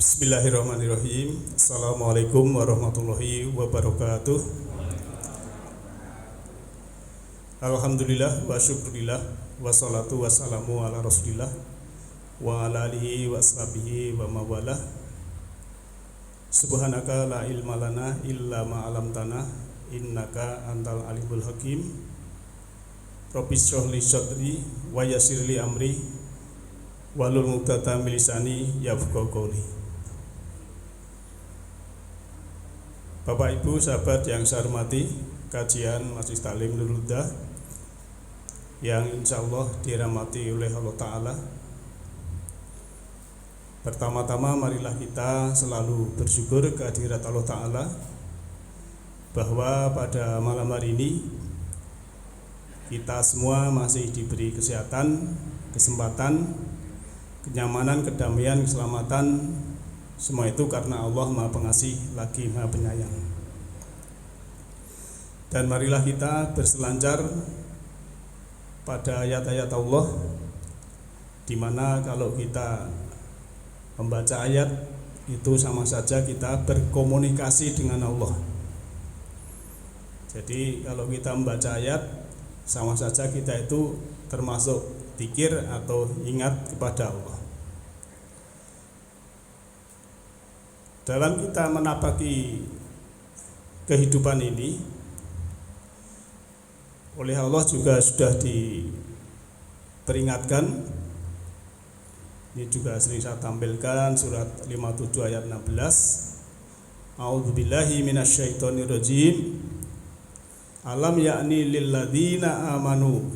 Bismillahirrahmanirrahim. Assalamualaikum warahmatullahi wabarakatuh. Alhamdulillah wa syukurillah wassalatu wassalamu ala rasulillah wa ala alihi wa ashabihi wa mawalah. Subhanaka la ilma lana illa ma 'allamtana innaka antal alimul hakim. Rabbi shrah li sadri wa yassir li amri wahlul 'uqdatam min lisani yafqahu qawli. Bapak Ibu sahabat yang saya hormati, kajian Majelis Taklim Nurul Huda yang insya Allah dirahmati oleh Allah Ta'ala. Pertama-tama marilah kita selalu bersyukur kehadirat Allah Ta'ala bahwa pada malam hari ini kita semua masih diberi kesehatan, kesempatan, kenyamanan, kedamaian, keselamatan. Semua itu karena Allah Maha Pengasih lagi Maha Penyayang. Dan marilah kita berselancar pada ayat-ayat Allah, di mana kalau kita membaca ayat itu sama saja kita berkomunikasi dengan Allah. Jadi kalau kita membaca ayat sama saja kita itu termasuk zikir atau ingat kepada Allah. Dalam kita menapaki kehidupan ini, oleh Allah juga sudah diperingatkan. Ini juga sering saya tampilkan surat 57 ayat 16. A'udzubillahi minasyaitonirrajim. Alam ya'ni lilladzina amanu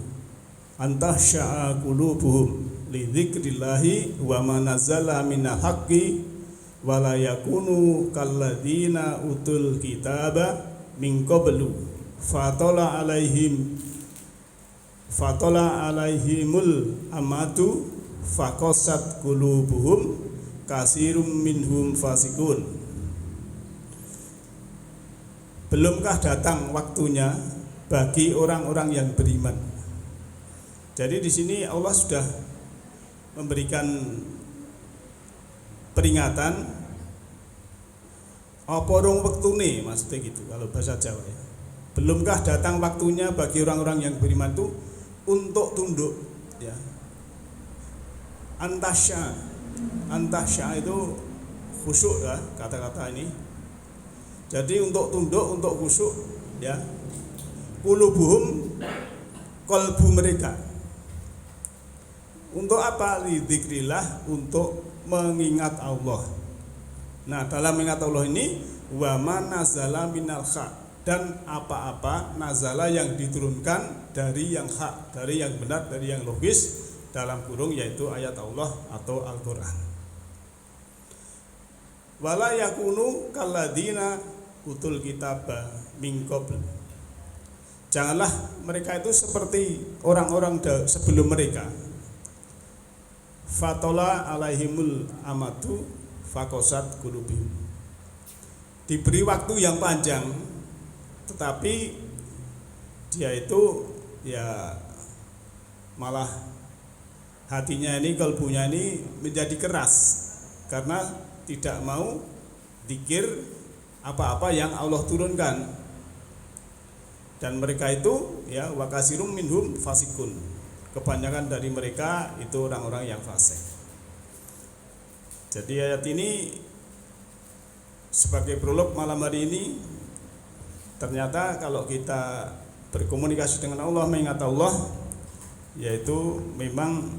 antahsya'a qulubuhum li dzikrillahi wa ma nazala minal haqqi wala yakunu kalladzina utul kitaba min qablu fatala alaihimul amatu faqasat qulubuhum kasirum minhum fasikun. Belumkah datang waktunya bagi orang-orang yang beriman? Jadi di sini Allah sudah memberikan peringatan. Apa rong wektune maksudnya gitu kalau bahasa Jawa ya. Belumkah datang waktunya bagi orang-orang yang beriman itu untuk tunduk ya. Antasya itu khusyuk ya kata-kata ini. Jadi untuk tunduk, untuk khusyuk ya. Qulubuhum, qalbu mereka. Untuk apa? Lidzikrillah, untuk mengingat Allah. Nah, dalam mengingat Allah ini wa man nazala minal haq, dan apa-apa nazala yang diturunkan dari yang hak, dari yang benar, dari yang logis, dalam kurung yaitu ayat Allah atau Al-Qur'an. Wala yakunu kalladzina utul kitaba min qabl. Janganlah mereka itu seperti orang-orang sebelum mereka. Fatola alaihimul amatu fakosat qulubihim. Diberi waktu yang panjang, tetapi dia itu ya malah hatinya ini, kalbunya ini menjadi keras karena tidak mau zikir apa-apa yang Allah turunkan. Dan mereka itu ya wakasirum minhum fasikun. Kebanyakan dari mereka itu orang-orang yang fasik. Jadi ayat ini sebagai prolog malam hari ini, ternyata kalau kita berkomunikasi dengan Allah, mengingat Allah, yaitu memang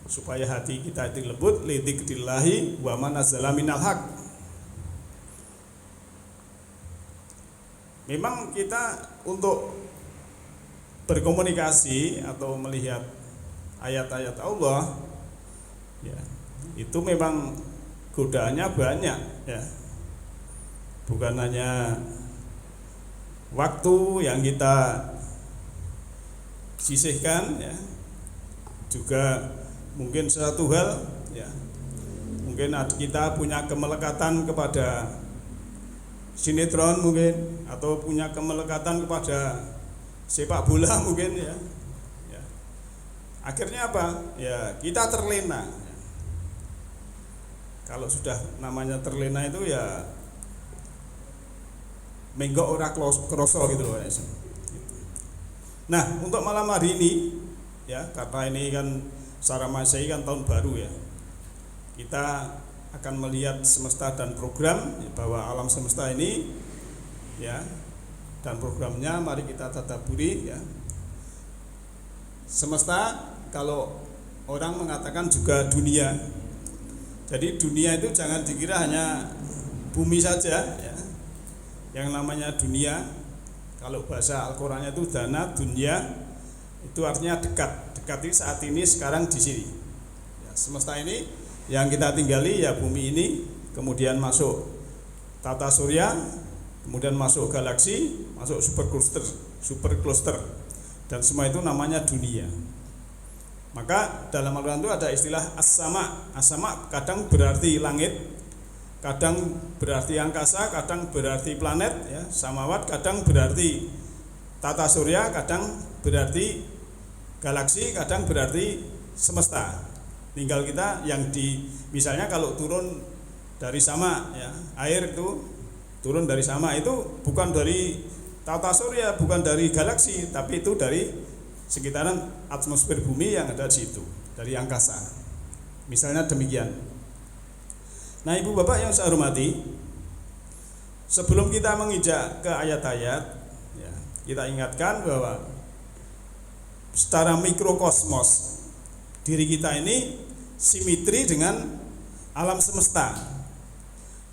supaya hati kita itu lembut, lidzikrillahi wa ma nazala minal haq. Memang kita untuk berkomunikasi atau melihat ayat-ayat Allah ya, itu memang godaannya banyak ya. Bukan hanya waktu yang kita sisihkan ya, juga mungkin satu hal ya, mungkin kita punya kemelekatan kepada sinetron mungkin, atau punya kemelekatan kepada sepak bola mungkin ya. Akhirnya apa? Ya kita terlena. Kalau sudah namanya terlena itu ya menggok ora kroso gitu loh. Nah, untuk malam hari ini ya, karena ini kan secara Masehi kan tahun baru ya. Kita akan melihat semesta dan program ya, bahwa alam semesta ini ya dan programnya mari kita tadaburi ya. Semesta kalau orang mengatakan juga dunia. Jadi dunia itu jangan dikira hanya bumi saja ya. Yang namanya dunia, kalau bahasa Al-Qur'annya itu dana, dunia, itu artinya dekat. Dekat ini saat ini sekarang di sini. Ya, semesta ini yang kita tinggali ya bumi ini, kemudian masuk tata surya, kemudian masuk galaksi, masuk super cluster, dan semua itu namanya dunia. Maka dalam Al-Quran itu ada istilah as-sama. As-sama kadang berarti langit, kadang berarti angkasa, kadang berarti planet ya, samawat, kadang berarti tata surya, kadang berarti galaksi, kadang berarti semesta. Tinggal kita yang misalnya kalau turun dari sama ya, air itu turun dari sama itu bukan dari tata surya, bukan dari galaksi, tapi itu dari sekitaran atmosfer bumi yang ada di situ, dari angkasa. Misalnya demikian. Nah, Ibu Bapak yang saya hormati, sebelum kita menginjak ke ayat-ayat ya, kita ingatkan bahwa secara mikrokosmos diri kita ini simetri dengan alam semesta.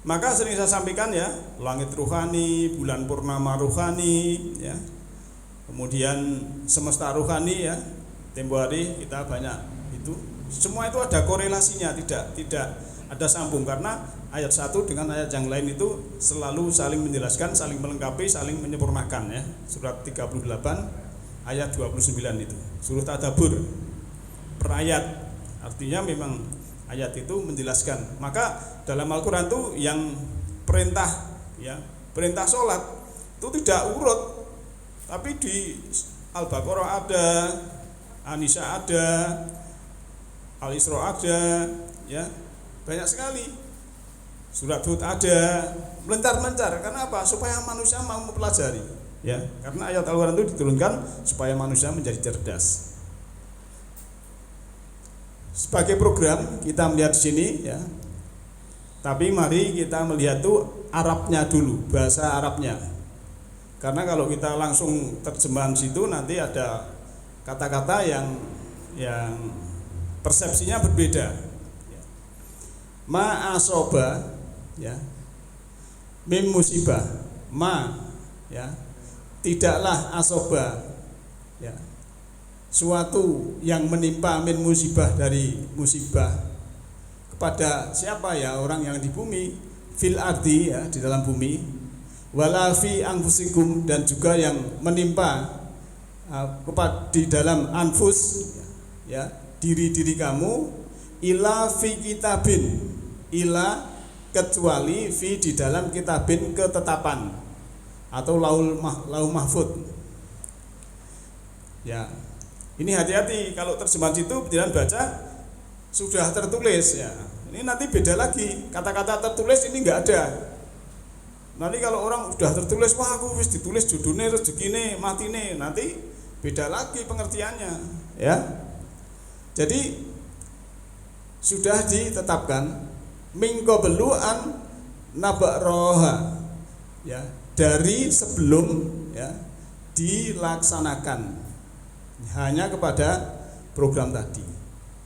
Maka sering saya sampaikan ya, langit rohani, bulan purnama rohani ya, kemudian semesta rohani ya, tempo hari kita banyak itu, semua itu ada korelasinya, tidak ada sambung, karena ayat satu dengan ayat yang lain itu selalu saling menjelaskan, saling melengkapi, saling menyempurnakan ya. Surat 38 ayat 29 itu, suruh tadabbur per ayat, artinya memang ayat itu menjelaskan. Maka dalam Al-Quran itu yang perintah ya, perintah sholat itu tidak urut, tapi di Al-Baqarah ada, An-Nisa ada, Al-Isra ada ya, banyak sekali. Surat Hud ada, melentar-melentar. Karena apa? Supaya manusia mau mempelajari ya, karena ayat Al-Quran itu diturunkan supaya manusia menjadi cerdas. Sebagai program kita melihat di sini ya. Tapi mari kita melihat tuh Arabnya dulu, bahasa Arabnya. Karena kalau kita langsung terjemahan situ nanti ada kata-kata yang persepsinya berbeda. Ma asoba ya. Mim musibah. Ma ya. Tidaklah asoba ya, suatu yang menimpa min musibah, dari musibah kepada siapa ya, orang yang di bumi, fil ardi ya, di dalam bumi, wala fi anfusikum, dan juga yang menimpa kepada di dalam anfus ya, diri-diri kamu, ila fi kitabin, ila kecuali fi di dalam kitabin, ketetapan atau laul mahfud ya. Ini hati-hati kalau terjemahan situ jangan baca sudah tertulis ya. Ini nanti beda lagi, kata-kata tertulis ini enggak ada. Nanti kalau orang sudah tertulis, wah aku wis ditulis judulnya, rezekine, matine, nanti beda lagi pengertiannya ya. Jadi sudah ditetapkan mingko beluan nabak roha ya, dari sebelum ya dilaksanakan, hanya kepada program tadi.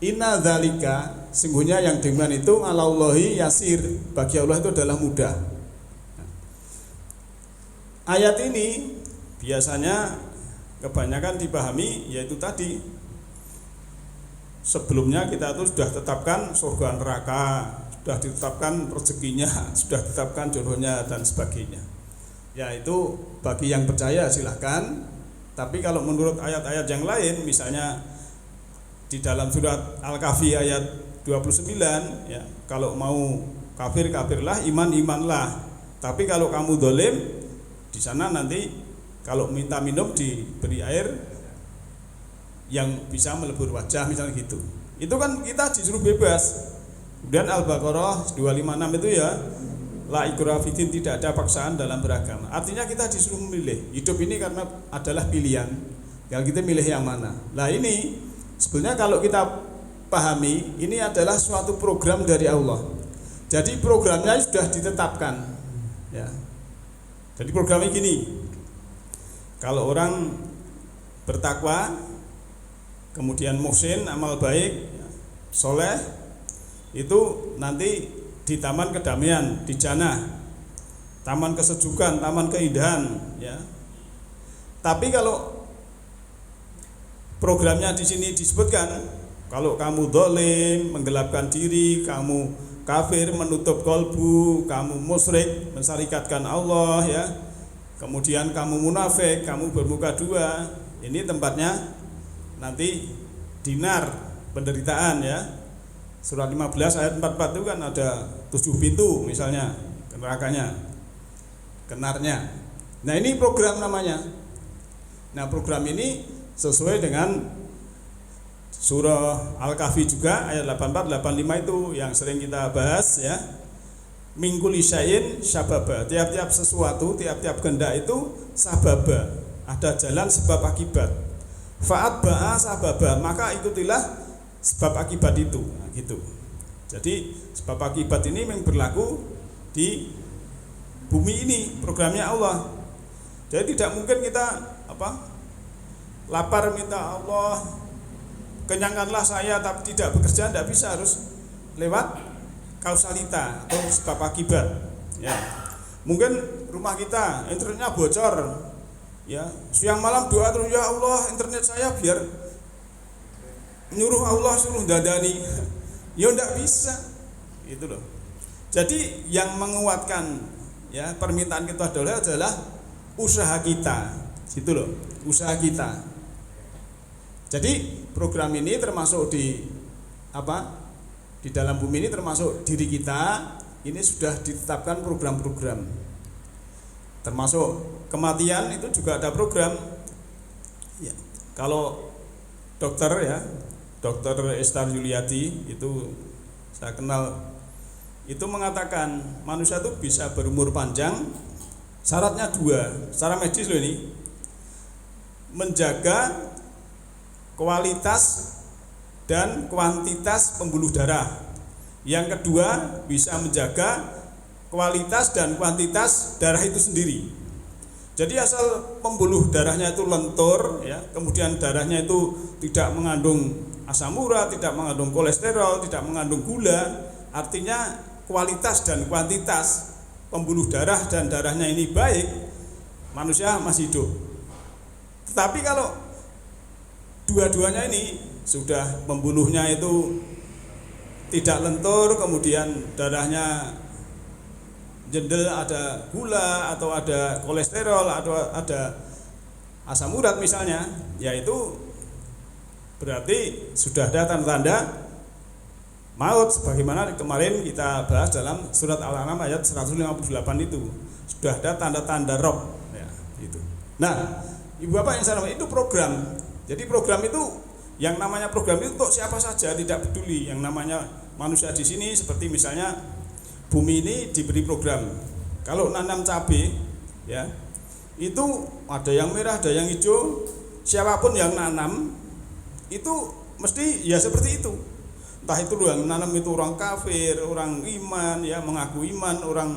Inna dzalika, sungguhnya yang demikian itu alallahi yasir, bagi Allah itu adalah mudah. Ayat ini biasanya kebanyakan dipahami yaitu tadi, sebelumnya kita itu sudah tetapkan surga neraka, sudah ditetapkan rezekinya, sudah ditetapkan jodohnya dan sebagainya. Ya itu bagi yang percaya silahkan. Tapi kalau menurut ayat-ayat yang lain, misalnya di dalam surat Al-Kahfi ayat 29 ya, kalau mau kafir kafirlah, iman imanlah. Tapi kalau kamu dolim, di sana nanti kalau minta minum diberi air yang bisa melebur wajah, misalnya gitu. Itu kan kita disuruh bebas. Kemudian Al-Baqarah 256 itu ya la ikraha fiddin, tidak ada paksaan dalam beragama. Artinya kita disuruh memilih. Hidup ini karena adalah pilihan. Yang kita milih yang mana. Nah ini sebenarnya kalau kita pahami, ini adalah suatu program dari Allah. Jadi programnya sudah ditetapkan. Ya. Jadi programnya gini. Kalau orang bertakwa, kemudian muhsin, amal baik, soleh, itu nanti di taman kedamaian, di jannah, taman kesejukan, taman keindahan, ya. Tapi kalau programnya di sini disebutkan, kalau kamu dolim, menggelapkan diri, kamu kafir, menutup kolbu, kamu musyrik, mensyarikatkan Allah, ya. Kemudian kamu munafik, kamu bermuka dua, ini tempatnya nanti dinar, penderitaan, ya. Surat 15 ayat 44 itu kan ada 7 pintu misalnya nerakanya, kenarnya. Nah ini program namanya. Nah program ini sesuai dengan surah Al-Kahfi juga ayat 84, 85 itu yang sering kita bahas, ya. Mingkuli syai'in sababa, tiap-tiap sesuatu, tiap-tiap kehendak itu sababa, ada jalan sebab akibat. Fa'at ba'a sababa, maka ikutilah sebab akibat itu. Nah, gitu. Jadi sebab akibat ini memang berlaku di bumi ini, programnya Allah. Jadi tidak mungkin kita lapar minta Allah kenyangkanlah saya tapi tidak bekerja, tidak bisa, harus lewat kausalita atau sebab akibat, ya. Mungkin rumah kita internetnya bocor, ya, siang malam doa terus, ya Allah internet saya biar, nyuruh Allah suruh dadani, ya enggak bisa, itu loh. Jadi yang menguatkan, ya, permintaan kita adalah usaha kita, gitu loh, usaha kita. Jadi program ini termasuk di di dalam bumi ini, termasuk diri kita, ini sudah ditetapkan program-program. Termasuk kematian itu juga ada program. Ya. Kalau dokter, ya, Dokter Estar Yuliati itu saya kenal, itu mengatakan manusia itu bisa berumur panjang, syaratnya 2, secara medis loh ini, menjaga kualitas dan kuantitas pembuluh darah. Yang kedua, bisa menjaga kualitas dan kuantitas darah itu sendiri. Jadi asal pembuluh darahnya itu lentur, ya, kemudian darahnya itu tidak mengandung asam urat, tidak mengandung kolesterol, tidak mengandung gula, artinya kualitas dan kuantitas pembuluh darah dan darahnya ini baik, manusia masih hidup. Tetapi kalau dua-duanya ini sudah pembuluhnya itu tidak lentur, kemudian darahnya jendel, ada gula atau ada kolesterol atau ada asam urat misalnya, yaitu berarti sudah ada tanda-tanda maut, sebagaimana kemarin kita bahas dalam surat Al-An'am ayat 158 itu sudah ada tanda-tanda roh, ya, itu. Nah, ibu bapak yang salah, itu program. Jadi program itu, yang namanya program itu untuk siapa saja, tidak peduli. Yang namanya manusia di sini, seperti misalnya bumi ini diberi program. Kalau nanam cabai, ya, itu ada yang merah, ada yang hijau. Siapapun yang nanam itu mesti ya seperti itu. Entah itu yang nanam itu orang kafir, orang iman, ya, mengaku iman, orang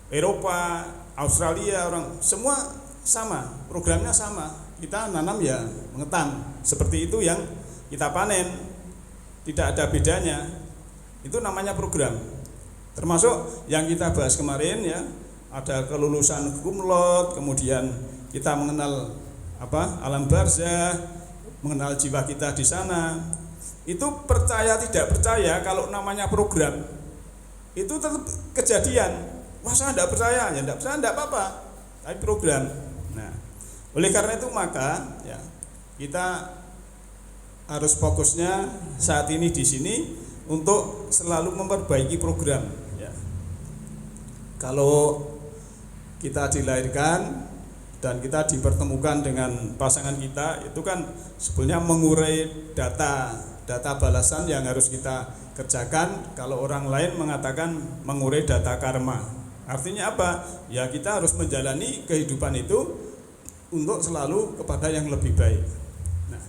Eropa, Australia, orang semua sama, programnya sama. Kita nanam ya mengetam, seperti itu yang kita panen, tidak ada bedanya. Itu namanya program. Termasuk yang kita bahas kemarin, ya, ada kelulusan cum laude, kemudian kita mengenal alam barzah, mengenal jiwa kita di sana. Itu percaya tidak percaya, kalau namanya program itu tetap kejadian. Wah, saya tidak percaya, ya tidak percaya, tidak apa-apa, tapi program. Nah, oleh karena itu maka, ya, kita harus fokusnya saat ini di sini untuk selalu memperbaiki program, ya. Kalau kita dilahirkan dan kita dipertemukan dengan pasangan kita, itu kan sebenarnya mengurai data data balasan yang harus kita kerjakan. Kalau orang lain mengatakan mengurai data karma. Artinya apa? Ya kita harus menjalani kehidupan itu untuk selalu kepada yang lebih baik. Nah,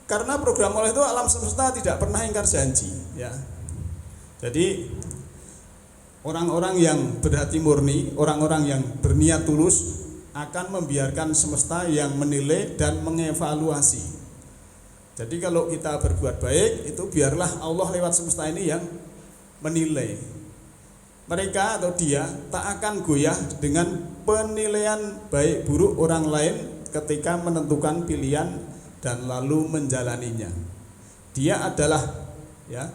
karena program Allah itu alam semesta tidak pernah ingkar janji, ya. Jadi orang-orang yang berhati murni, orang-orang yang berniat tulus akan membiarkan semesta yang menilai dan mengevaluasi. Jadi kalau kita berbuat baik, itu biarlah Allah lewat semesta ini yang menilai. Mereka atau dia tak akan goyah dengan penilaian baik buruk orang lain ketika menentukan pilihan dan lalu menjalaninya. Dia adalah ya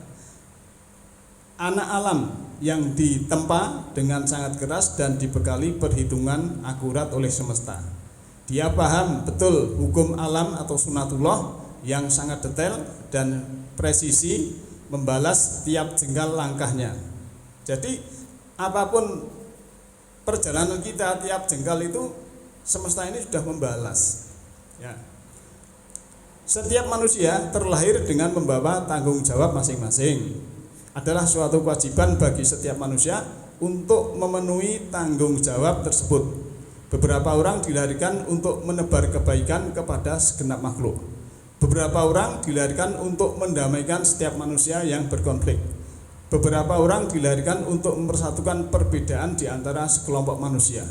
anak alam yang ditempa dengan sangat keras dan dibekali perhitungan akurat oleh semesta. Dia paham betul hukum alam atau sunatullah yang sangat detail dan presisi membalas tiap jengkal langkahnya. Jadi apapun perjalanan kita, tiap jengkal itu semesta ini sudah membalas. Ya. Setiap manusia terlahir dengan membawa tanggung jawab masing-masing. Adalah suatu kewajiban bagi setiap manusia untuk memenuhi tanggung jawab tersebut. Beberapa orang dilahirkan untuk menebar kebaikan kepada segenap makhluk. Beberapa orang dilahirkan untuk mendamaikan setiap manusia yang berkonflik. Beberapa orang dilahirkan untuk mempersatukan perbedaan di antara sekelompok manusia.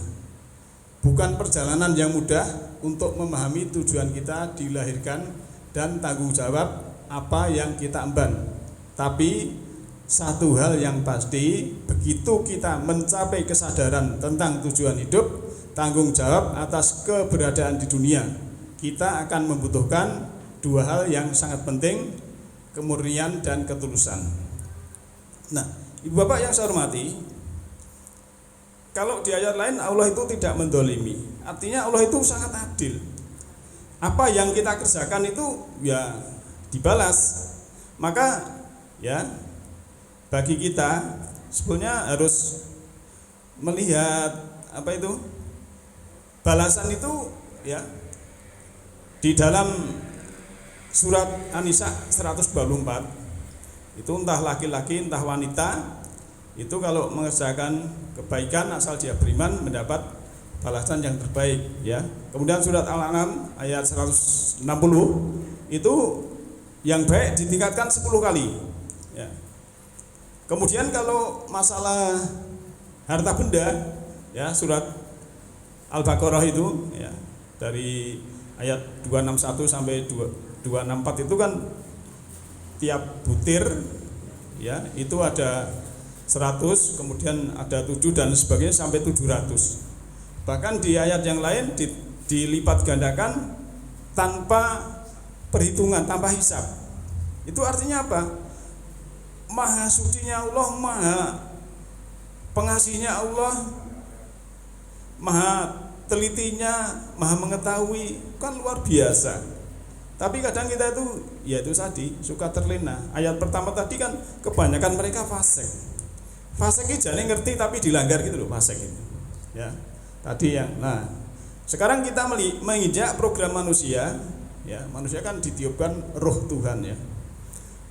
Bukan perjalanan yang mudah untuk memahami tujuan kita dilahirkan dan tanggung jawab apa yang kita emban. Tapi satu hal yang pasti, begitu kita mencapai kesadaran tentang tujuan hidup, tanggung jawab atas keberadaan di dunia, kita akan membutuhkan dua hal yang sangat penting, kemurnian dan ketulusan. Nah, Ibu Bapak yang saya hormati, kalau di ayat lain Allah itu tidak mendolimi, artinya Allah itu sangat adil. Apa yang kita kerjakan itu ya dibalas. Maka ya bagi kita sebetulnya harus melihat apa itu balasan itu ya di dalam surat An-Nisa 124 itu entah laki-laki entah wanita itu kalau mengerjakan kebaikan asal dia beriman mendapat balasan yang terbaik ya. Kemudian surat Al-An'am ayat 160 itu yang baik ditingkatkan 10 kali ya. Kemudian kalau masalah harta benda ya surat Al-Baqarah itu ya dari ayat 261 sampai 264 itu kan tiap butir ya itu ada 100, kemudian ada 7 dan sebagainya sampai 700. Bahkan di ayat yang lain dilipat gandakan tanpa perhitungan, tanpa hisab. Itu artinya apa? Maha sucinya Allah, maha pengasihnya Allah, maha telitinya, maha mengetahui, kan luar biasa. Tapi kadang kita itu ya itu tadi suka terlena. Ayat pertama tadi kan kebanyakan mereka fasik. Fasik ini jadi ngerti tapi dilanggar gitu loh fasik itu. Ya. Tadi yang nah, sekarang kita menginjak program manusia, ya. Manusia kan ditiupkan roh Tuhan ya.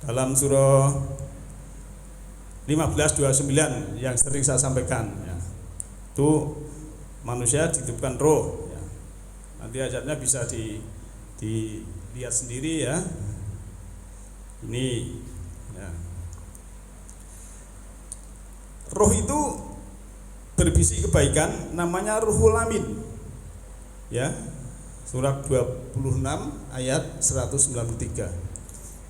Dalam surah 15:29 yang sering saya sampaikan ya. Itu manusia ditiupkan roh ya. Nanti ayatnya bisa dilihat sendiri ya. Ini ya. Roh itu berbisik kebaikan, namanya Ruhul Amin. Ya. Surat 26 ayat 193.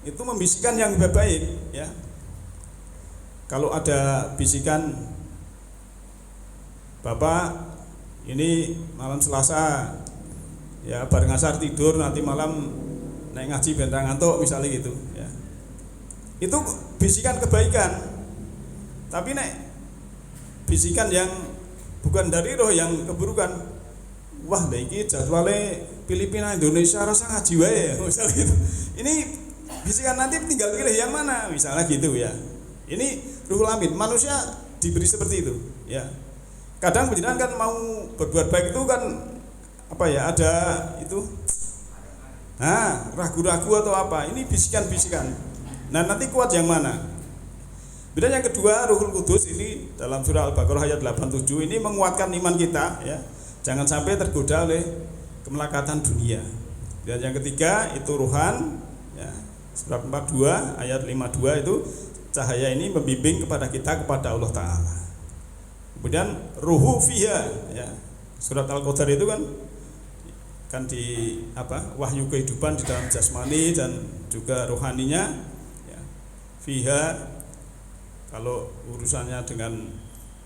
Itu membisikkan yang baik ya. Kalau ada bisikan Bapak ini malam Selasa ya bareng asar tidur nanti malam naik ngaji bentang ngantuk misalnya gitu ya. Itu bisikan kebaikan. Tapi bisikan yang bukan dari roh yang keburukan. Wah, iki jadwalnya Filipina Indonesia rasa ngaji wae misalnya gitu. Ini bisikan nanti tinggal pilih yang mana misalnya gitu ya. Ini Ruhul Amin, manusia diberi seperti itu ya. Kadang penjenengan kan mau berbuat baik itu kan apa ya, ada itu Nah, ragu-ragu atau apa? Ini bisikan-bisikan. Nah, nanti kuat yang mana? Beda yang kedua, Ruhul Kudus ini dalam surah Al-Baqarah ayat 87 ini menguatkan iman kita ya. Jangan sampai tergoda oleh kemelekatan dunia. Dan yang ketiga itu Ruhan ya. Surat 42 ayat 52 itu cahaya ini membimbing kepada kita kepada Allah Ta'ala. Kemudian Ruhu Fiha ya. Surat Al-Qadar itu kan di wahyu kehidupan di dalam jasmani dan juga rohaninya ya. Fiha kalau urusannya dengan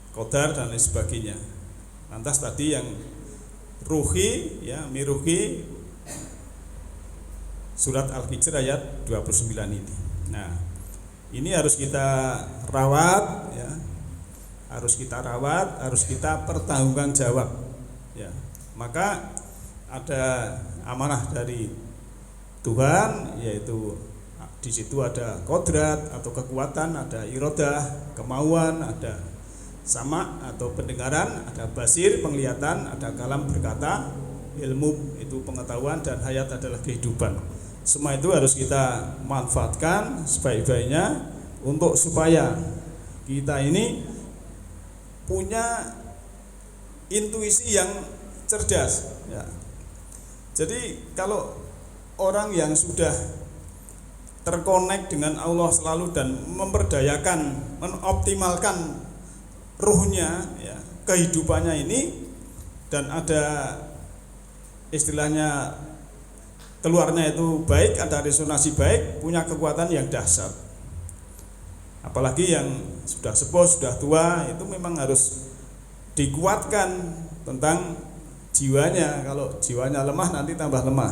qadar dan lain sebagainya. Lantas tadi yang ruhi ya, miruhi surat Al-Hijr ayat 29 ini. Nah, ini harus kita rawat ya. Harus kita pertanggungan jawab ya. Maka ada amanah dari Tuhan, yaitu di situ ada kodrat atau kekuatan, ada irodah, kemauan, ada sama atau pendengaran, ada basir, penglihatan, ada kalam berkata, ilmu itu pengetahuan, dan hayat adalah kehidupan. Semua itu harus kita manfaatkan sebaik-baiknya untuk supaya kita ini punya intuisi yang cerdas ya. Jadi kalau orang yang sudah terkonek dengan Allah selalu dan memperdayakan, mengoptimalkan ruhnya ya, kehidupannya ini, dan ada istilahnya keluarnya itu baik, ada resonansi baik, punya kekuatan yang dahsyat. Apalagi yang sudah sepuh, sudah tua, itu memang harus dikuatkan tentang jiwanya. Kalau jiwanya lemah nanti tambah lemah.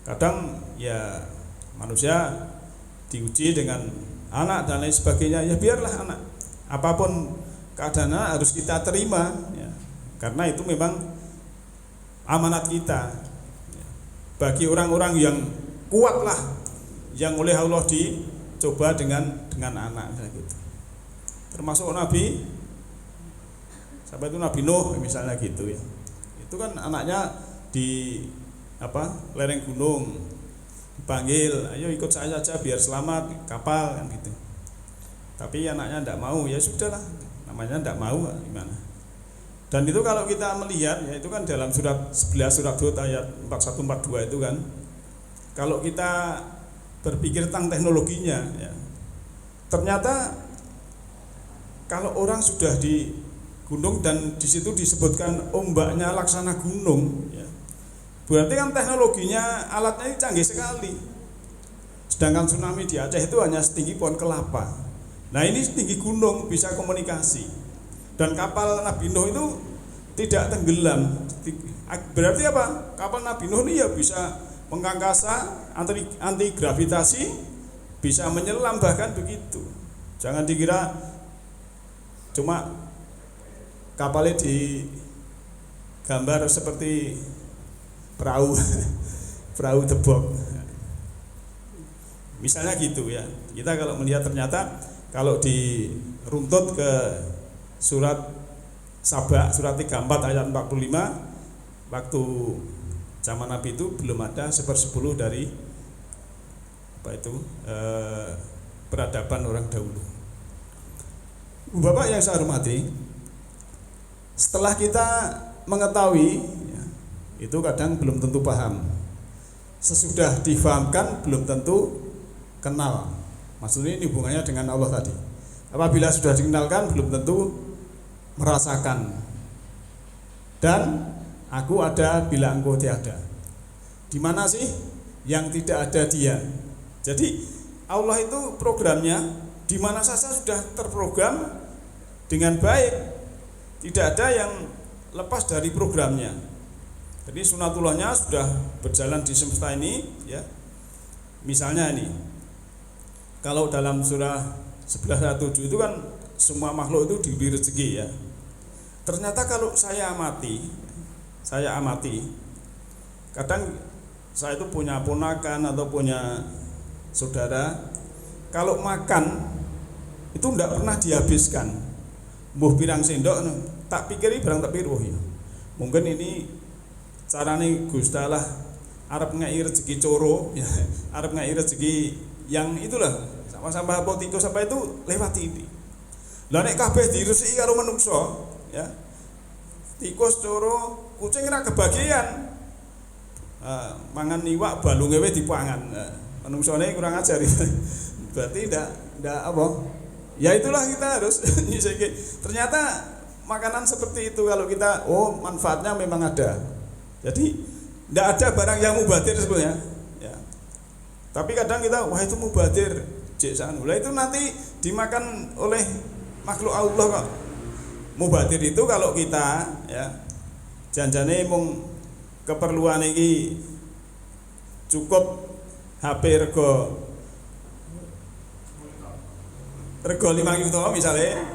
Kadang ya manusia diuji dengan anak dan lain sebagainya, ya biarlah anak. Apapun keadaannya harus kita terima ya. Karena itu memang amanat kita ya. Bagi orang-orang yang kuatlah, yang oleh Allah dicoba dengan anak gitu. Termasuk Nabi, sampai itu Nabi Nuh misalnya gitu ya. Itu kan anaknya di lereng gunung, dipanggil, ayo ikut saya saja biar selamat kapal kan gitu. Tapi anaknya tidak mau, ya sudahlah, namanya tidak mau gimana. Dan itu kalau kita melihat ya, itu kan dalam surat 11 surat Hud ayat 41-42 itu kan, kalau kita berpikir tentang teknologinya ya, ternyata kalau orang sudah di gunung dan di situ disebutkan ombaknya laksana gunung ya, berarti kan teknologinya, alatnya ini canggih sekali. Sedangkan tsunami di Aceh itu hanya setinggi pohon kelapa. Nah ini setinggi gunung, bisa komunikasi. Dan kapal Nabi Nuh itu tidak tenggelam. Berarti apa? Kapal Nabi Nuh ini ya bisa mengangkasa, anti gravitasi, bisa menyelam bahkan begitu. Jangan dikira cuma kapalnya digambar seperti perahu tebok. Misalnya gitu ya. Kita kalau melihat ternyata kalau diruntut ke surat Saba, surat 34 ayat 45, waktu zaman Nabi itu belum ada 1/10 dari peradaban orang dahulu. Bapak yang saya hormati, setelah kita mengetahui ya, itu kadang belum tentu paham. Sesudah difahamkan belum tentu kenal. Maksudnya ini hubungannya dengan Allah tadi. Apabila sudah dikenalkan belum tentu merasakan. Dan aku ada bila engkau tiada. Di mana sih yang tidak ada dia? Jadi Allah itu programnya di mana saja sudah terprogram dengan baik. Tidak ada yang lepas dari programnya. Jadi sunatullahnya sudah berjalan di semesta ini ya. Misalnya ini, kalau dalam surah 11:7 itu kan semua makhluk itu diberi rezeki ya. Ternyata kalau saya amati, kadang saya itu punya ponakan atau punya saudara, kalau makan itu tidak pernah dihabiskan. Mbuh pirang sendok, tak pikiri barang tak pikir, oh ya, mungkin ini carane Gusti Allah arep ngei rezeki coro ya, arep ngei rezeki yang itulah sama-sama politikus apa itu lewat ini. Lah nek kabeh diresiki karo manungsa ya, tikus coro kucing ora kebagian. Mangan iwak balunge wis dipangan. Manungsane kurang ajar. Berarti ndak apa? Ya itulah kita harus nyisiki. Ternyata makanan seperti itu kalau kita manfaatnya memang ada. Jadi ndak ada barang yang mubadir sebenarnya ya. Tapi kadang kita wah itu mubadir, jek sanu. Lah itu nanti dimakan oleh makhluk Allah kok. Mubadir itu kalau kita ya janjane mung keperluan iki cukup HP rego 5 juta misalnya,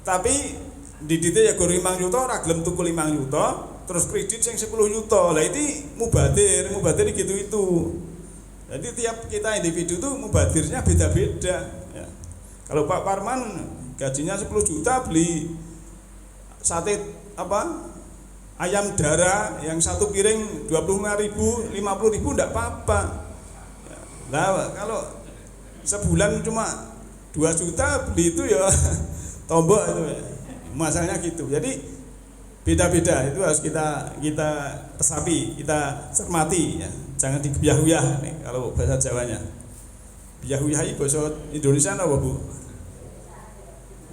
tapi didite ya go 5 juta ora gelem tuku 5 juta terus kredit sing 10 juta. Lah itu mubadir gitu itu. Jadi tiap kita individu tuh mubadirnya beda-beda ya. Kalau Pak Parman gajinya 10 juta beli sate ayam darah yang satu piring 25.000, 50.000 enggak apa-apa. Nah, kalau sebulan cuma 2 juta beli itu ya tombok itu ya. Masalahnya gitu. Jadi beda-beda itu harus kita resapi, kita cermati ya. Jangan digebyah-uyah nih kalau bahasa Jawanya. Biyah-uyah iki bahasa Indonesia apa, Bu?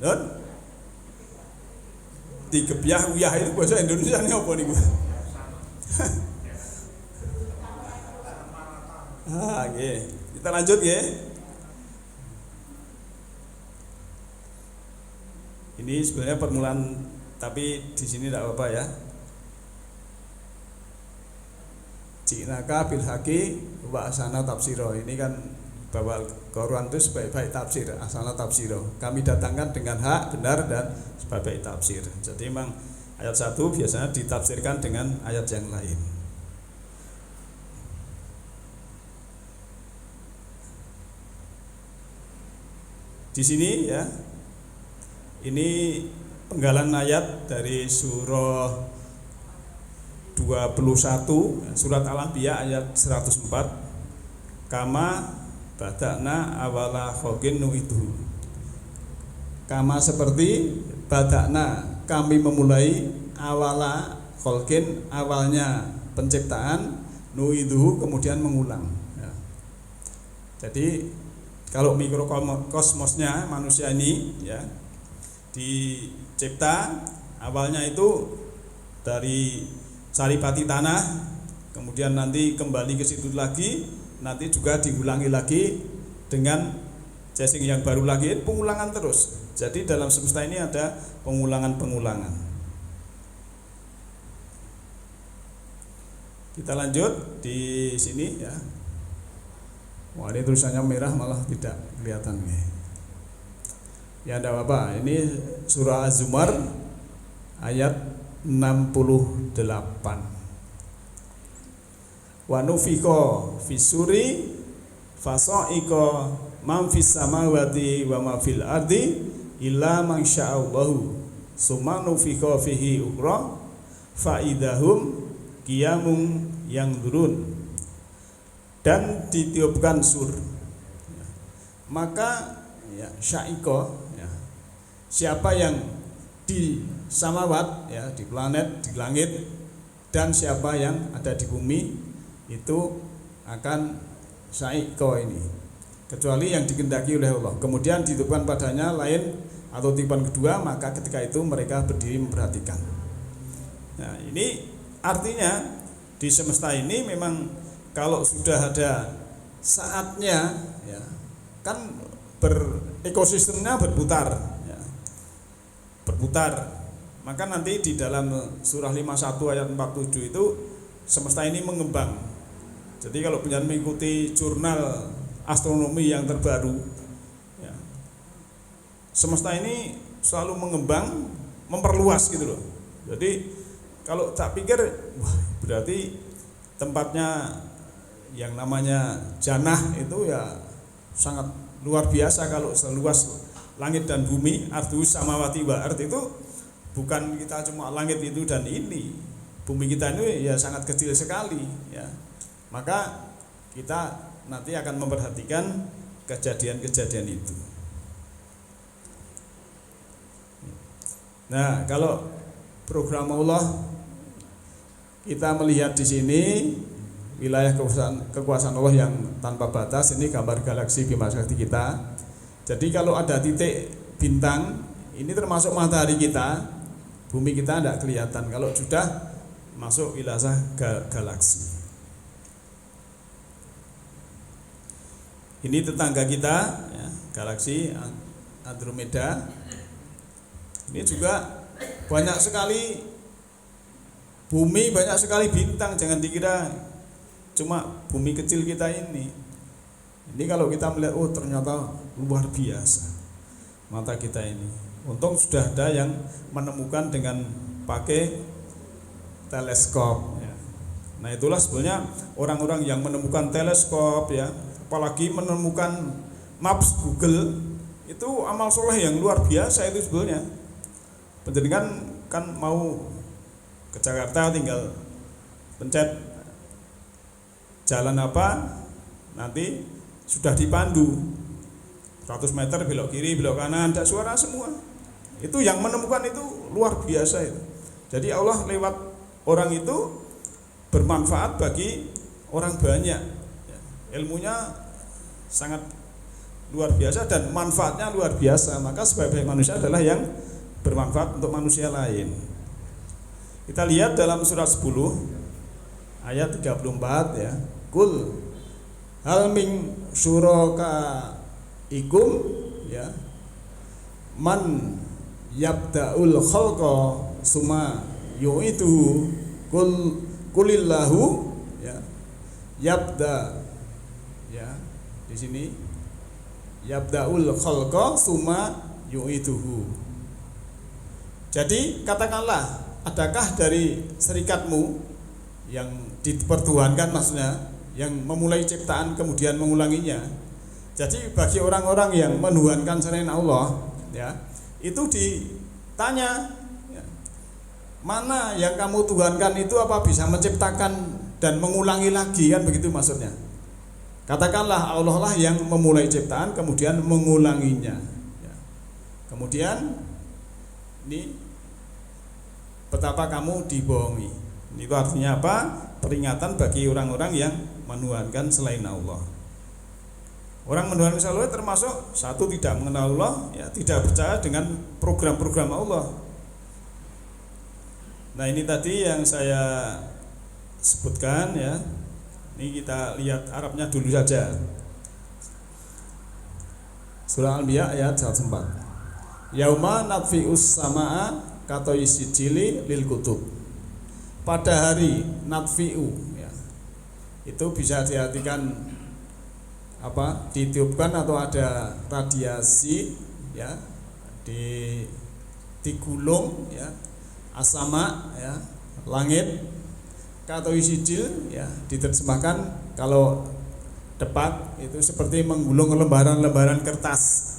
Don? Digebyah-uyah itu bahasa Indonesia ini apa niku? Nggih. Kita lanjut nggih. Ini sebenarnya permulaan, tapi di sini tidak apa-apa ya. Jinaka bil haqi wa asana tafsiro. Ini kan bahwa Quran itu sebaik-baik tafsir, asana tafsiro. Kami datangkan dengan hak, benar dan sebaik-baik tafsir. Jadi memang ayat 1 biasanya ditafsirkan dengan ayat yang lain. Di sini ya. Ini penggalan ayat dari surah 21, surat Al-Anbiya ayat 104. Kama badakna awala khalqin nu'iduhu. Kama seperti badakna kami memulai awala khalqin awalnya penciptaan nu'iduhu kemudian mengulang ya. Jadi kalau mikrokosmosnya manusia ini ya dicipta awalnya itu dari saripati tanah, kemudian nanti kembali ke situ lagi, nanti juga diulangi lagi dengan casing yang baru lagi, pengulangan terus. Jadi dalam semesta ini ada pengulangan-pengulangan. Kita lanjut di sini ya. Wah, ini tulisannya merah malah tidak kelihatan nih. Ya ada apa? Ini surah Az-Zumar ayat 68. Wa nufiqa fisuri fasa'iqa man fis samawati wa ma fil ardi illa man sya'allahu summa nufiqa fihi ukhra fa idahum qiyamun yanzurun. Dan ditiupkan sur. Maka ya sya'iqa ya, siapa yang di samawat ya, di planet, di langit, dan siapa yang ada di bumi itu akan sya'iqa ini, kecuali yang dikehendaki oleh Allah. Kemudian ditiupkan padanya lain atau tiupan kedua, maka ketika itu mereka berdiri memperhatikan. Nah, ini artinya di semesta ini memang kalau sudah ada saatnya ya, kan ekosistemnya berputar ya, berputar. Maka nanti di dalam surah 51 ayat 47 itu semesta ini mengembang. Jadi kalau pengen mengikuti jurnal astronomi yang terbaru ya, semesta ini selalu mengembang, memperluas gitu loh. Jadi kalau tak pikir wah berarti tempatnya yang namanya jannah itu ya sangat luar biasa. Kalau seluas langit dan bumi, ardus samawati wa ard, itu bukan kita cuma langit itu dan ini, bumi kita ini ya sangat kecil sekali ya. Maka kita nanti akan memperhatikan kejadian-kejadian itu. Nah, kalau program Allah kita melihat di sini wilayah kekuasaan Allah yang tanpa batas, ini gambar galaksi Bima Sakti kita. Jadi kalau ada titik bintang, ini termasuk matahari kita, bumi kita tidak kelihatan kalau sudah masuk wilayah galaksi. Ini tetangga kita, ya, galaksi Andromeda. Ini juga banyak sekali bumi, banyak sekali bintang. Jangan dikira cuma bumi kecil kita ini. Ini kalau kita melihat, oh ternyata luar biasa mata kita ini. Untung sudah ada yang menemukan dengan pakai teleskop, ya. Nah itulah sebenarnya orang-orang yang menemukan teleskop, ya, apalagi menemukan maps Google, itu amal soleh yang luar biasa itu sebenarnya. Penjaringan kan mau ke Jakarta, tinggal pencet jalan apa, nanti sudah dipandu 100 meter belok kiri, belok kanan, ada suara semua. Itu yang menemukan itu luar biasa itu. Jadi Allah lewat orang itu bermanfaat bagi orang banyak, ya. Ilmunya sangat luar biasa dan manfaatnya luar biasa. Maka sebaik-baik manusia adalah yang bermanfaat untuk manusia lain. Kita lihat dalam surat 10 ayat 34, ya. Kul hal min syuraka ikum, ya, man yabda'ul khalqa summa yu'idu kulillahu, ya, yabda, ya, di sini yabda'ul khalqa summa yu'iduhu. Jadi katakanlah, adakah dari serikatmu yang dipertuhankan, maksudnya yang memulai ciptaan kemudian mengulanginya. Jadi bagi orang-orang yang menuhankan selain Allah, ya, itu ditanya, ya, mana yang kamu tuhankan itu apa bisa menciptakan dan mengulangi lagi, kan begitu maksudnya. Katakanlah Allah lah yang memulai ciptaan kemudian mengulanginya, ya. Kemudian ini betapa kamu dibohongi. Itu artinya apa? Peringatan bagi orang-orang yang menuhankan selain Allah. Orang menuhankan selain Allah termasuk satu, tidak mengenal Allah, ya, tidak percaya dengan program-program Allah. Nah ini tadi yang saya sebutkan, ya. Ini kita lihat Arabnya dulu saja. Surah Al-Anbiya ayat 104. Yauma nadfi'us samaa katoi sijili lil kutub. Pada hari nadfi'u, ya, itu bisa diartikan apa? Ditiupkan atau ada radiasi, ya, digulung, ya, asama, ya, langit. Katoi sijil, ya, diterjemahkan kalau depak itu seperti menggulung lembaran-lembaran kertas.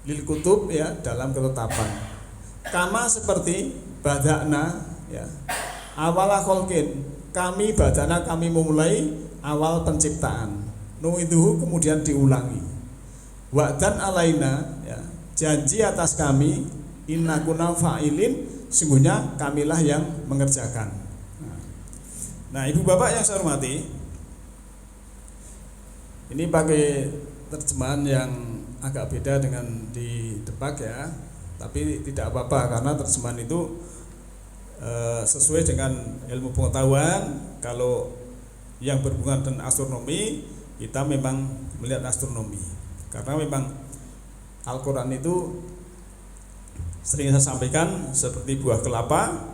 Lil kutub, ya, dalam ketetapan. Kama seperti badakna, ya, awala kholkin, kami badana, kami memulai awal penciptaan. Nuiduhu kemudian diulangi. Wa'dan alaina, ya, janji atas kami, inna kunna fa'ilin, sungguhnya kamilah yang mengerjakan. Nah ibu bapak yang saya hormati, ini pakai terjemahan yang agak beda dengan di Depak, ya. Tapi tidak apa-apa karena terjemahan itu sesuai dengan ilmu pengetahuan. Kalau yang berhubungan dengan astronomi, kita memang melihat astronomi. Karena memang Al-Quran itu sering saya sampaikan seperti buah kelapa.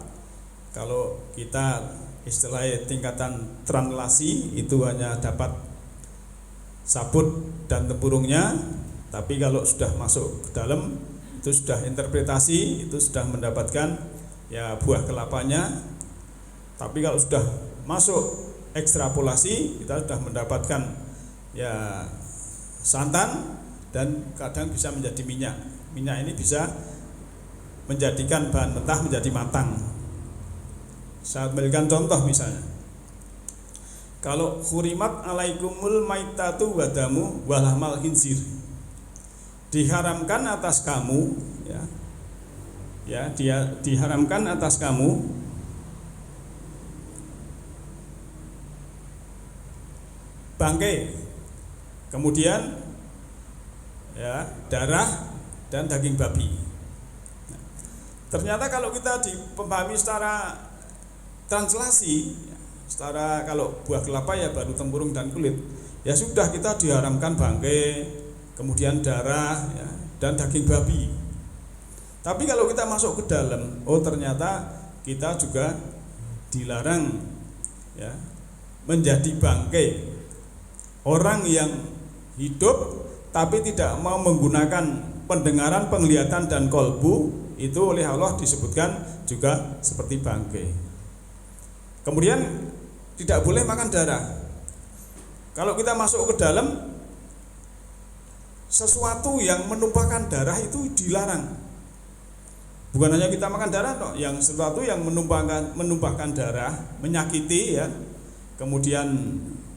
Kalau kita istilahnya tingkatan translasi itu hanya dapat sabut dan tempurungnya, tapi kalau sudah masuk ke dalam itu sudah interpretasi, itu sudah mendapatkan, ya, buah kelapanya. Tapi kalau sudah masuk ekstrapolasi, kita sudah mendapatkan, ya, santan dan kadang bisa menjadi minyak. Minyak ini bisa menjadikan bahan mentah menjadi matang. Saya berikan contoh misalnya. Kalau hurimat alaikumul maitatu wadamu walahmal khinzir, diharamkan atas kamu, dia diharamkan atas kamu bangkai, kemudian darah dan daging babi. Ternyata kalau kita dipahami secara translasi, secara kalau buah kelapa ya baru tempurung dan kulit, ya sudah kita diharamkan bangkai, kemudian darah dan daging babi. Tapi kalau kita masuk ke dalam, ternyata kita juga dilarang menjadi bangkai. Orang yang hidup tapi tidak mau menggunakan pendengaran, penglihatan dan kolbu, itu oleh Allah disebutkan juga seperti bangkai. Kemudian tidak boleh makan darah. Kalau kita masuk ke dalam, sesuatu yang menumpahkan darah itu dilarang. Bukan hanya kita makan darah, yang sesuatu yang menumpahkan darah, menyakiti kemudian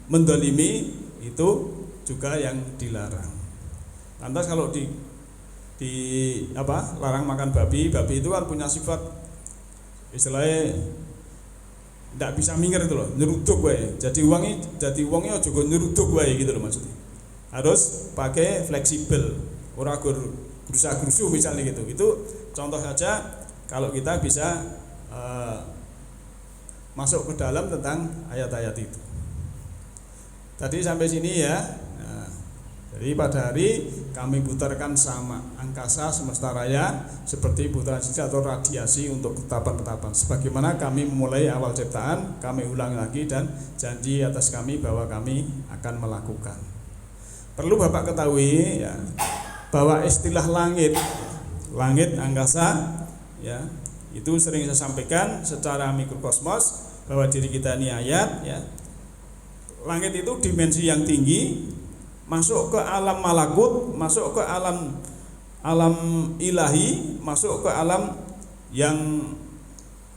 mendolimi, itu juga yang dilarang. Lantas kalau larang makan babi itu kan punya sifat istilahnya tidak bisa minggir itu loh, nyeruduk wae. Jadi wongnya juga nyeruduk wae gitu loh maksudnya. Harus pakai fleksibel, ora gerusa-gerusu misalnya gitu. Itu contoh saja kalau kita bisa masuk ke dalam tentang ayat-ayat itu. Tadi sampai sini ya. Jadi pada hari kami putarkan sama angkasa semesta raya seperti putaran sisa atau radiasi untuk ketetapan-ketetapan. Sebagaimana kami memulai awal ciptaan, kami ulang lagi dan janji atas kami bahwa kami akan melakukan. Perlu Bapak ketahui bahwa istilah langit angkasa itu sering saya sampaikan secara mikrokosmos bahwa diri kita ini ayat Langit itu dimensi yang tinggi, masuk ke alam malakut, masuk ke alam ilahi, masuk ke alam yang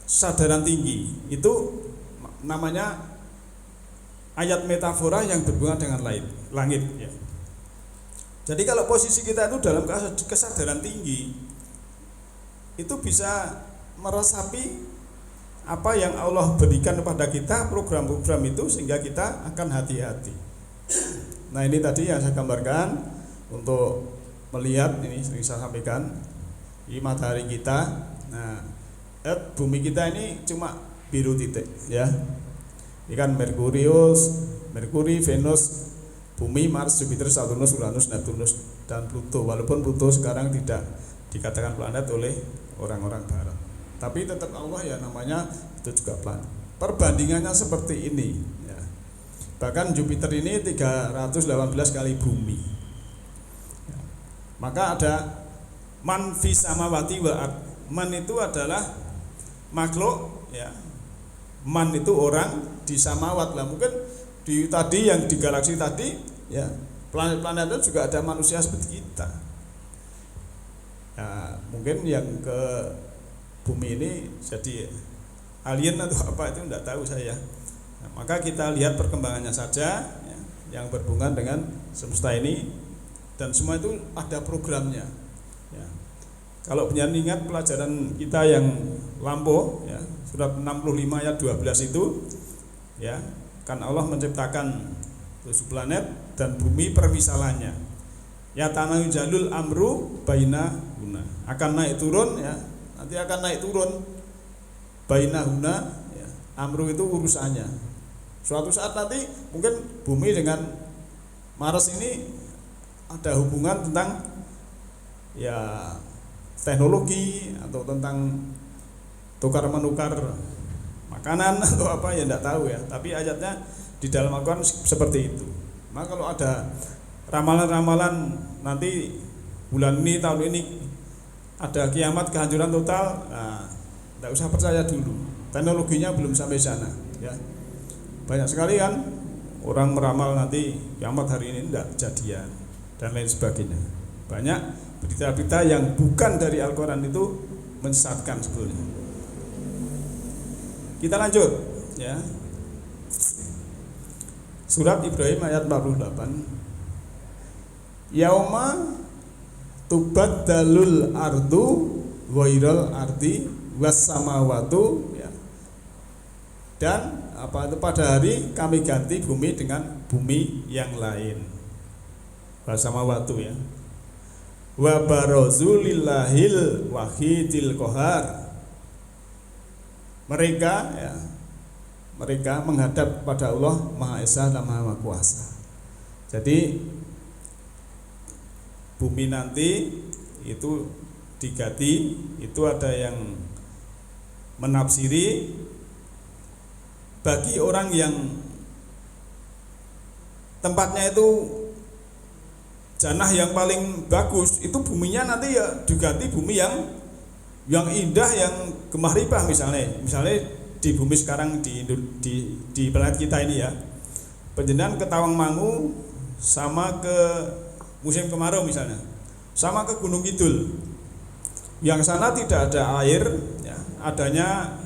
sadaran tinggi. Itu namanya ayat metafora yang berhubungan dengan langit ya. Jadi kalau posisi kita itu dalam kesadaran tinggi, itu bisa meresapi apa yang Allah berikan kepada kita, program-program itu, sehingga kita akan hati-hati. Nah ini tadi yang saya gambarkan untuk melihat, ini sering saya sampaikan, di matahari kita. Nah bumi kita ini cuma biru titik ya. Ini kan Merkuri, Venus, Bumi, Mars, Jupiter, Saturnus, Uranus, Neptunus, dan Pluto. Walaupun Pluto sekarang tidak dikatakan planet oleh orang-orang barat, tapi tetap Allah ya namanya itu juga planet. Perbandingannya seperti ini ya. Bahkan Jupiter ini 318 kali bumi ya. Maka ada man fis samawati wal ard. Man itu adalah makhluk ya. Man itu orang di samawat lah. Mungkin tadi yang di galaksi tadi ya, planet-planet itu juga ada manusia seperti kita ya. Mungkin yang ke bumi ini jadi alien atau apa itu tidak tahu saya. Nah, maka kita lihat perkembangannya saja ya, yang berhubungan dengan semesta ini, dan semua itu ada programnya ya. Kalau benar ingat pelajaran kita yang lampau ya, surat 65 ayat 12 itu ya, kan Allah menciptakan 7 planet dan bumi permisalannya. Ya tanah jalul amru baina guna, akan naik turun ya, nanti akan naik turun baina guna ya, amru itu urusannya. Suatu saat nanti mungkin bumi dengan Mars ini ada hubungan tentang ya teknologi atau tentang tukar menukar makanan atau apa ya tidak tahu ya, tapi ayatnya di dalam Al-Quran seperti itu. Maka kalau ada ramalan-ramalan nanti bulan ini, tahun ini ada kiamat, kehancuran total, nah tidak usah percaya dulu, teknologinya belum sampai sana ya. Banyak sekali kan orang meramal nanti kiamat hari ini tidak kejadian dan lain sebagainya. Banyak berita-berita yang bukan dari Al-Quran itu menyesatkan sebetulnya. Kita lanjut ya. Surat Ibrahim ayat 48. Yauma tubaddalul ardu ghairal ardi was samawatu, ya. Dan apa itu, pada hari kami ganti bumi dengan bumi yang lain. Was samawatu, ya. Wa barazulillahil wahidil qahar. Mereka, ya, mereka menghadap pada Allah Maha Esa dan Maha Kuasa. Jadi bumi nanti itu diganti, itu ada yang menafsiri bagi orang yang tempatnya itu janah yang paling bagus, itu buminya nanti ya diganti bumi yang indah, yang gemah ripah, misalnya di bumi sekarang di planet kita ini, ya, penjenengan ke Tawangmangu sama ke musim kemarau misalnya, sama ke Gunung Kidul, yang sana tidak ada air, ya, adanya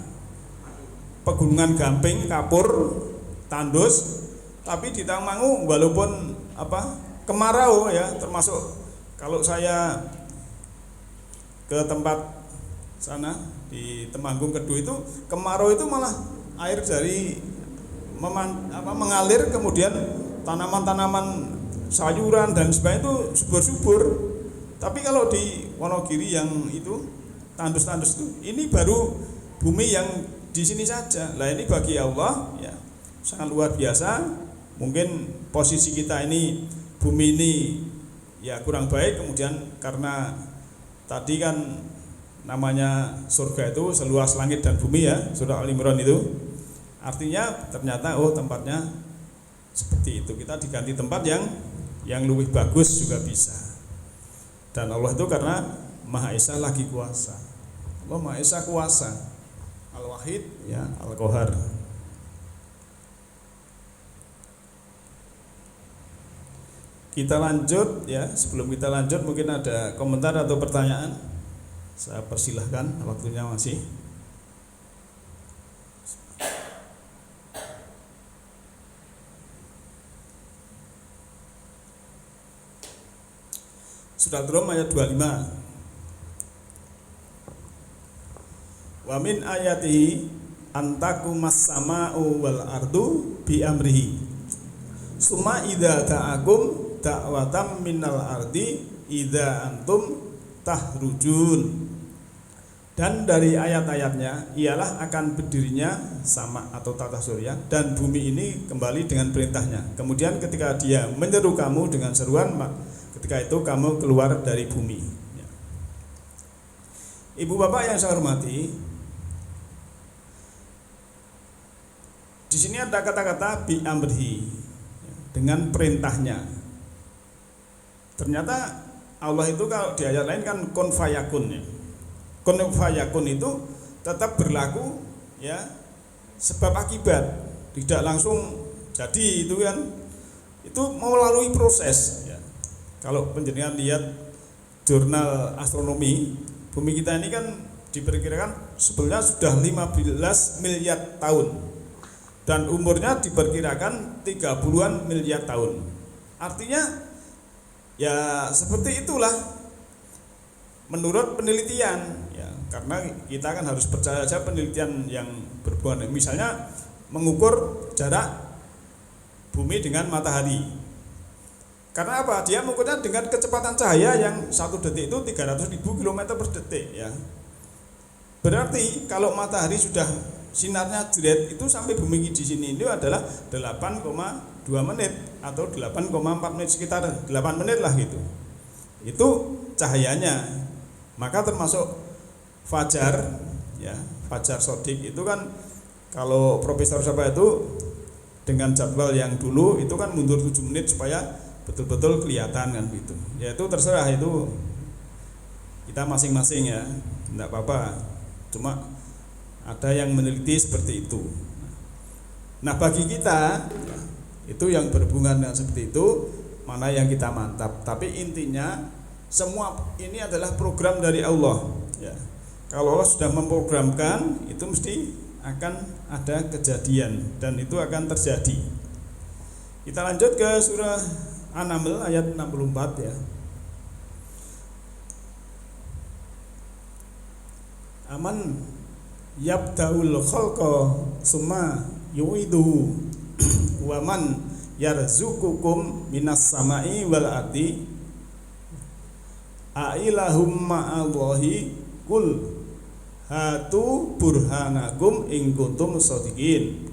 pegunungan gamping, kapur, tandus. Tapi di Tawangmangu walaupun kemarau, ya, termasuk kalau saya ke tempat sana di Temanggung Kedu itu kemarau itu malah air dari mengalir, kemudian tanaman-tanaman sayuran dan sebagainya itu subur-subur. Tapi kalau di Wonogiri yang itu tandus-tandus itu, ini baru bumi yang di sini saja. Lah ini bagi Allah, ya, sangat luar biasa. Mungkin posisi kita ini, bumi ini ya kurang baik, kemudian karena tadi kan namanya surga itu seluas langit dan bumi, ya, surah Al-Imran itu. Artinya ternyata tempatnya seperti itu. Kita diganti tempat yang lebih bagus juga bisa. Dan Allah itu karena Maha Esa lagi kuasa. Allah Maha Esa kuasa. Al-Wahid, ya, Al-Qahar. Kita lanjut, ya. Sebelum kita lanjut mungkin ada komentar atau pertanyaan. Saya persilahkan, waktunya masih. Surat Rum ayat 25. Wa min ayatihi antakumas sama'u wal ardu bi amrihi. Summa idza ta'akum da'watam minal ardi idza antum tahrujun. Dan dari ayat-ayatnya ialah akan berdirinya sama atau tata surya dan bumi ini kembali dengan perintahnya. Kemudian ketika dia menyeru kamu dengan seruan, ketika itu kamu keluar dari bumi. Ibu bapak yang saya hormati, di sini ada kata-kata bi amrihi, dengan perintahnya. Ternyata Allah itu kalau di ayat lain kan kun fayakun, ya. Kun fayakun itu tetap berlaku, ya, sebab akibat, tidak langsung jadi itu kan, itu melalui proses, ya. Kalau penjenengan lihat jurnal astronomi, bumi kita ini kan diperkirakan sebetulnya sudah 15 miliar tahun dan umurnya diperkirakan 30-an miliar tahun. Artinya ya seperti itulah menurut penelitian, ya, karena kita kan harus percaya saja penelitian yang berhubungan, misalnya mengukur jarak bumi dengan matahari. Karena apa? Dia mengukurnya dengan kecepatan cahaya yang 1 detik itu 300.000 km per detik, ya. Berarti kalau matahari sudah sinarnya jeret itu sampai bumi di sini itu adalah 8,2 menit atau 8,4 menit, sekitar 8 menit lah gitu. Itu cahayanya. Maka termasuk fajar, ya, fajar sodik itu kan kalau Profesor siapa itu dengan jadwal yang dulu itu kan mundur 7 menit supaya betul-betul kelihatan kan gitu. Ya itu terserah, itu kita masing-masing, ya, enggak apa-apa. Cuma ada yang meneliti seperti itu. Nah bagi kita, ya, itu yang berhubungan dengan seperti itu, mana yang kita mantap. Tapi intinya semua ini adalah program dari Allah, ya. Kalau Allah sudah memprogramkan, itu mesti akan ada kejadian dan itu akan terjadi. Kita lanjut ke surah An-Naml ayat 64 ya. Aman yabda'ul khalqa summa yu'iduhu wa man yarzuqukum minas sama'i wal ardi ailahum ma'allahi kul hatu burhanakum in kuntum shadiqin.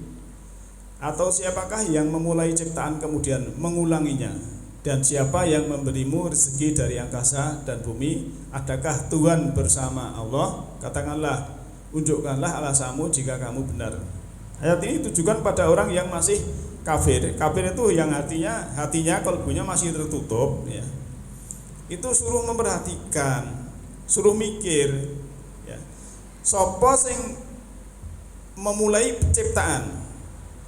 Atau siapakah yang memulai ciptaan kemudian mengulanginya, dan siapa yang memberimu rezeki dari angkasa dan bumi? Adakah Tuhan bersama Allah? Katakanlah, unjukkanlah alasanmu jika kamu benar. Ayat ini ditujukan pada orang yang masih kafir. Kafir itu yang hatinya kalbunya masih tertutup ya. Itu suruh memperhatikan, suruh mikir ya. Sopo sing memulai penciptaan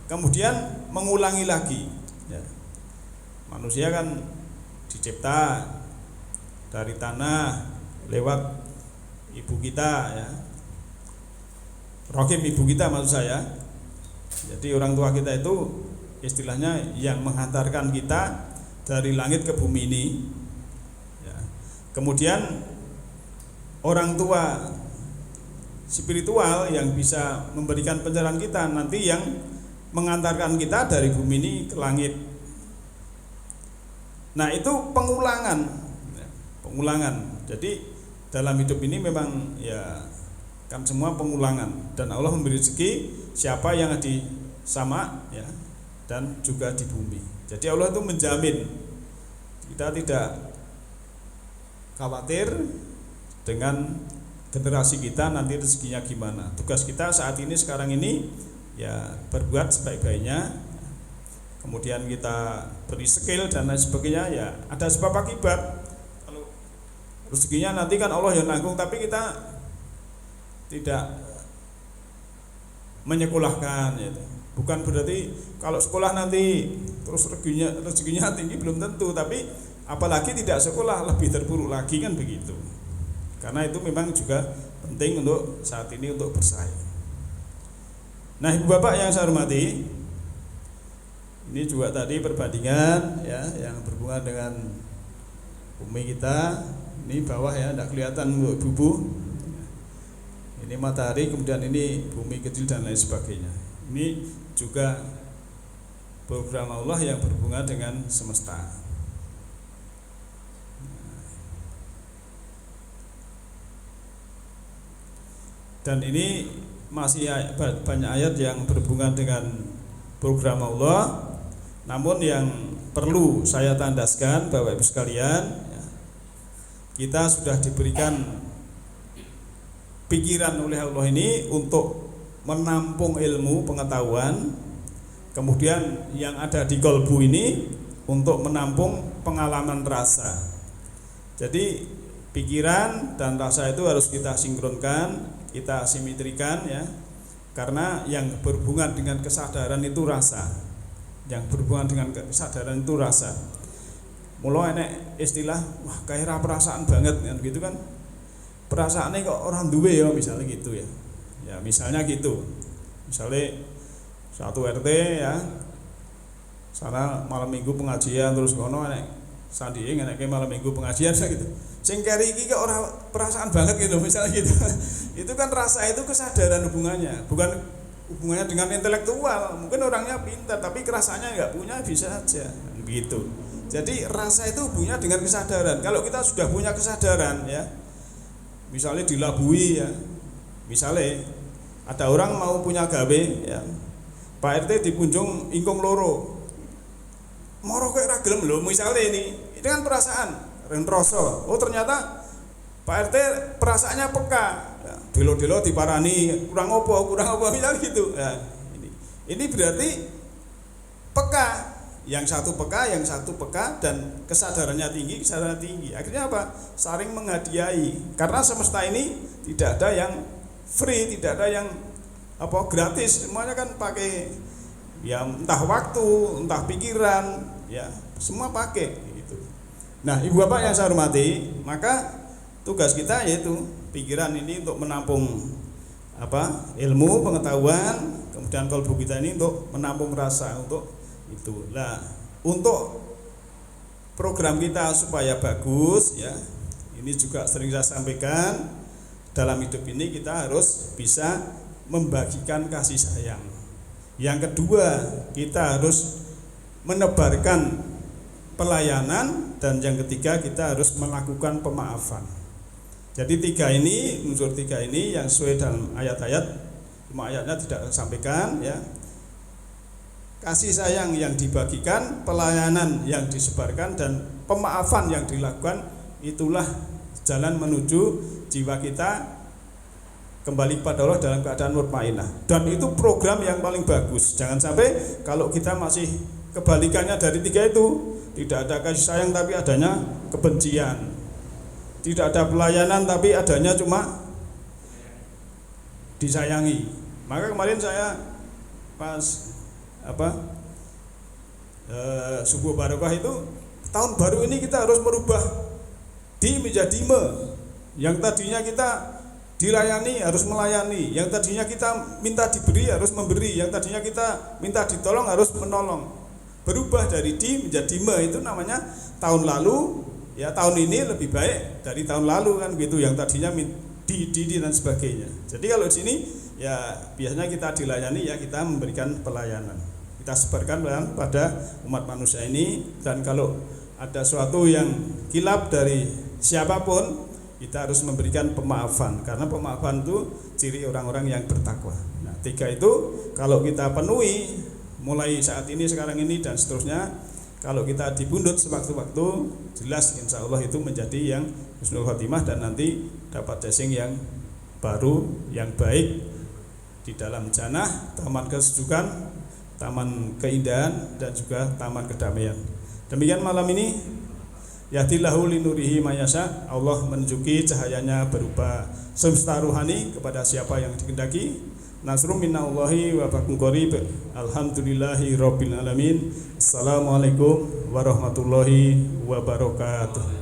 kemudian mengulangi lagi ya. Manusia kan dicipta dari tanah lewat ibu kita ya, rahim ibu kita maksud saya. Jadi orang tua kita itu istilahnya yang menghantarkan kita dari langit ke bumi ini ya. Kemudian orang tua spiritual yang bisa memberikan pencerahan kita nanti yang mengantarkan kita dari bumi ini ke langit. Nah itu pengulangan. Jadi dalam hidup ini memang ya kan semua pengulangan, dan Allah memberi rezeki siapa yang di sama ya, dan juga di bumi. Jadi Allah itu menjamin kita tidak khawatir dengan generasi kita nanti rezekinya gimana. Tugas kita saat ini sekarang ini ya berbuat sebaik-baiknya, kemudian kita beri skill dan lain sebagainya ya, ada sebab akibat. Kalau rezekinya nanti kan Allah yang nanggung, tapi kita tidak menyekolahkan ya. Bukan berarti kalau sekolah nanti terus rezekinya tinggi, belum tentu, tapi apalagi tidak sekolah lebih terpuruk lagi kan begitu. Karena itu memang juga penting untuk saat ini untuk bersaing. Nah, Ibu Bapak yang saya hormati, ini juga tadi perbandingan ya yang berhubungan dengan bumi kita. Ini bawah ya, tidak kelihatan bubu. Ini matahari, kemudian ini bumi kecil dan lain sebagainya. Ini juga program Allah yang berhubungan dengan semesta. Dan ini masih banyak ayat yang berhubungan dengan program Allah. Namun yang perlu saya tandaskan Bapak Ibu sekalian, kita sudah diberikan pikiran oleh Allah ini untuk menampung ilmu pengetahuan, kemudian yang ada di kolbu ini untuk menampung pengalaman rasa. Jadi pikiran dan rasa itu harus kita sinkronkan, kita simetrikan ya, karena yang berhubungan dengan kesadaran itu rasa, yang berhubungan dengan kesadaran itu rasa. Mula enek istilah wah kayak perasaan banget kan gitu kan, perasaannya kok orang duwe ya misalnya gitu ya. Ya misalnya gitu, misalnya satu RT ya, sana malam minggu pengajian terus kono enek sanding enek malam minggu pengajian gitu. Sing keri iki kok ora perasaan banget gitu misalnya gitu. Itu kan rasa, itu kesadaran hubungannya, bukan hubungannya dengan intelektual. Mungkin orangnya pintar tapi kerasanya enggak punya, bisa saja begitu. Jadi rasa itu hubungannya dengan kesadaran. Kalau kita sudah punya kesadaran ya, misalnya dilabui ya, misalnya ada orang mau punya gawe ya, Pak RT dipunjung ingkung loro, moro kok ora gelem lho misalnya ini kan perasaan rentroso. Oh ternyata Pak RT perasaannya peka ya, delo-delo diparani kurang apa misalnya gitu ya, ini berarti peka, yang satu peka dan kesadarannya tinggi. Akhirnya apa? Saling menghadiahi. Karena semesta ini tidak ada yang free, tidak ada yang gratis. Semuanya kan pakai ya, entah waktu, entah pikiran, ya semua pakai gitu. Nah, Ibu Bapak yang saya hormati, maka tugas kita yaitu pikiran ini untuk menampung ilmu, pengetahuan, kemudian kalbu kita ini untuk menampung rasa, untuk Itu. Nah, untuk program kita supaya bagus ya, ini juga sering saya sampaikan, dalam hidup ini kita harus bisa membagikan kasih sayang. Yang kedua, kita harus menebarkan pelayanan, dan yang ketiga kita harus melakukan pemaafan. Jadi unsur tiga ini yang sesuai dalam ayat-ayat, cuma ayatnya tidak sampaikan ya. Kasih sayang yang dibagikan, pelayanan yang disebarkan, dan pemaafan yang dilakukan, itulah jalan menuju jiwa kita kembali kepada Allah dalam keadaan mutmainah. Dan itu program yang paling bagus. Jangan sampai kalau kita masih kebalikannya dari tiga itu, tidak ada kasih sayang tapi adanya kebencian, tidak ada pelayanan tapi adanya cuma disayangi. Maka kemarin saya pas subuh barokah itu, tahun baru ini kita harus merubah di menjadi yang tadinya kita dilayani harus melayani, yang tadinya kita minta diberi harus memberi, yang tadinya kita minta ditolong harus menolong. Berubah dari di menjadi itu namanya tahun lalu ya, tahun ini lebih baik dari tahun lalu kan gitu, yang tadinya di dan sebagainya. Jadi kalau di sini ya biasanya kita dilayani ya, kita memberikan pelayanan, kita sebarkan pada umat manusia ini. Dan kalau ada sesuatu yang kilap dari siapapun, kita harus memberikan pemaafan, karena pemaafan itu ciri orang-orang yang bertakwa. Nah, tiga itu kalau kita penuhi mulai saat ini, sekarang ini dan seterusnya, kalau kita dibundut sewaktu-waktu, jelas insya Allah itu menjadi yang husnul khotimah, dan nanti dapat casing yang baru, yang baik di dalam jannah, taman kesejukan, taman keindahan, dan juga taman kedamaian. Demikian malam ini, yahdillahu linurihi mayasya, Allah menunjuki cahayanya berupa semesta ruhani kepada siapa yang dikehendaki. Nasrum minallahi wa fakum qarib. Alhamdulillahi rabbil alamin. Assalamualaikum warahmatullahi wabarakatuh.